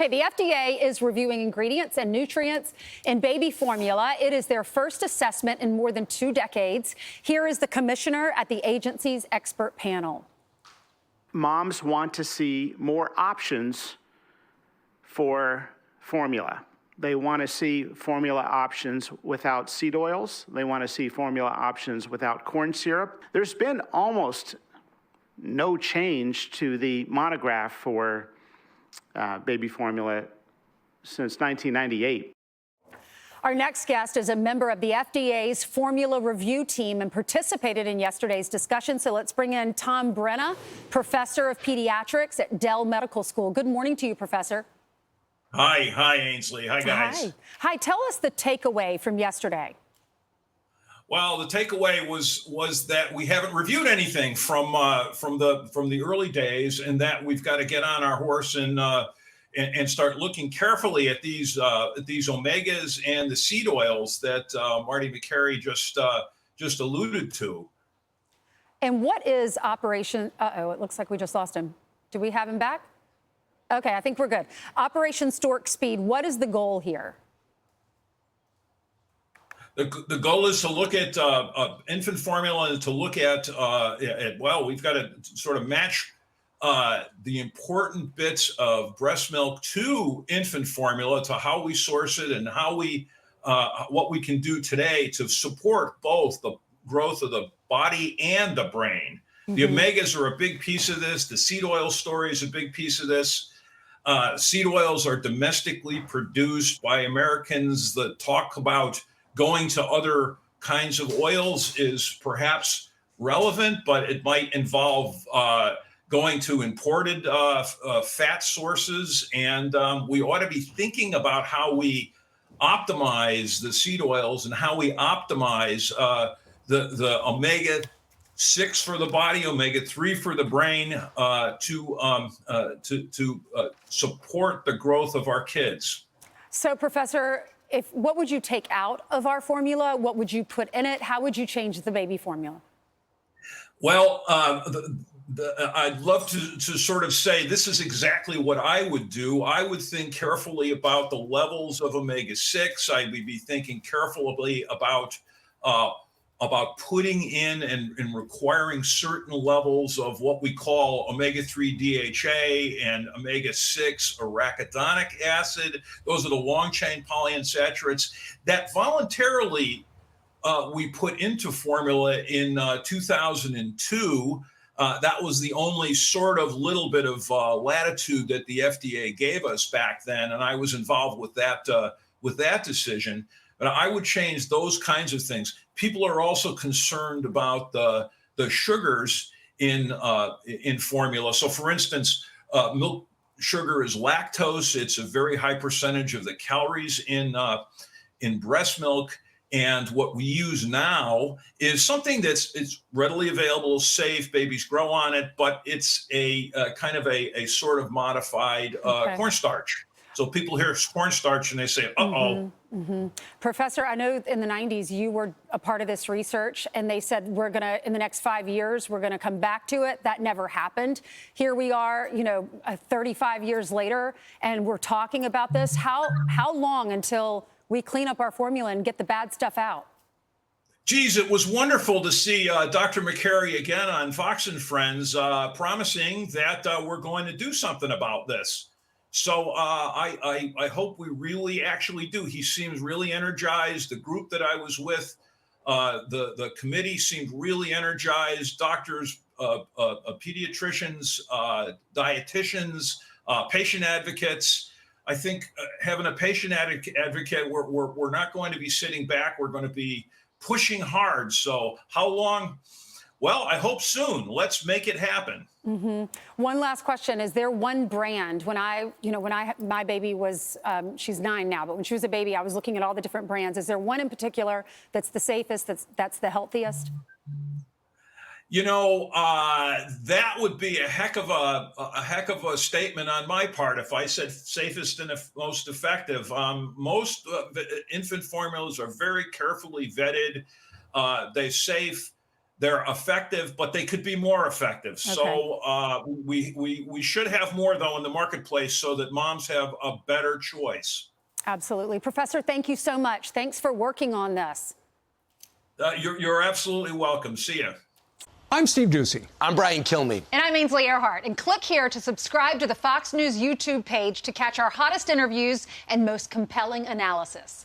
Hey, the FDA is reviewing ingredients and nutrients in baby formula. It is their first assessment in more than 2 decades. Here is the commissioner at the agency's expert panel. Moms want to see more options for formula. They want to see formula options without seed oils. They want to see formula options without corn syrup. There's been almost no change to the monograph for baby formula since 1998. Our next guest is a member of the FDA's formula review team and participated in yesterday's discussion. So let's bring in Tom Brenna, professor of pediatrics at Dell Medical School. Good morning to you, Professor. Hi, Ainsley. Hi, guys. Hi. Tell us the takeaway from yesterday. Well, the takeaway was that we haven't reviewed anything from the early days, and that we've got to get on our horse and start looking carefully at these omegas and the seed oils that Marty Makary just alluded to. And what is Operation? It looks like we just lost him. Do we have him back? Okay, I think we're good. Operation Stork Speed. What is the goal here? The goal is to look at infant formula and to look at well, we've got to sort of match the important bits of breast milk to infant formula, to how we source it and how we what we can do today to support both the growth of the body and the brain. Mm-hmm. The omegas are a big piece of this. The seed oil story is a big piece of this. Seed oils are domestically produced by Americans. That talk about going to other kinds of oils is perhaps relevant, but it might involve going to imported fat sources. And we ought to be thinking about how we optimize the seed oils and how we optimize the omega-6 for the body, omega-3 for the brain, to support the growth of our kids. So, Professor, what would you take out of our formula? What would you put in it? How would you change the baby formula? Well, I'd love to sort of say this is exactly what I would do. I would think carefully about the levels of omega-6. I would be thinking carefully about putting in and requiring certain levels of what we call omega-3 DHA and omega-6 arachidonic acid. Those are the long-chain polyunsaturates that voluntarily we put into formula in 2002. That was the only sort of little bit of latitude that the FDA gave us back then, and I was involved with that decision. But I would change those kinds of things. People are also concerned about the sugars in formula. So, for instance, milk sugar is lactose. It's a very high percentage of the calories in breast milk. And what we use now is something it's readily available, safe. Babies grow on it, but it's a kind of a sort of modified cornstarch. So people hear cornstarch and they say, uh-oh. Mm-hmm, mm-hmm. Professor, I know in the 90s you were a part of this research, and they said in the next 5 years, we're going to come back to it. That never happened. Here we are, 35 years later, and we're talking about this. How long until we clean up our formula and get the bad stuff out? Geez, it was wonderful to see Dr. Makary again on Fox and Friends promising that we're going to do something about this. So I hope we really actually do. He seems really energized. The group that I was with, the committee seemed really energized. Doctors, pediatricians, dietitians, patient advocates. I think having a patient advocate, we're not going to be sitting back. We're going to be pushing hard. So how long? Well, I hope soon. Let's make it happen. Mm-hmm. One last question. Is there one brand? My baby was, she's 9 now, but when she was a baby, I was looking at all the different brands. Is there one in particular that's the safest, that's the healthiest? That would be a heck of a statement on my part if I said safest and most effective. Most infant formulas are very carefully vetted. They're safe. They're effective, but they could be more effective. Okay. So we should have more, though, in the marketplace so that moms have a better choice. Absolutely. Professor, thank you so much. Thanks for working on this. You're absolutely welcome. See ya. I'm Steve Doocy. I'm Brian Kilmeade. And I'm Ainsley Earhart. And click here to subscribe to the Fox News YouTube page to catch our hottest interviews and most compelling analysis.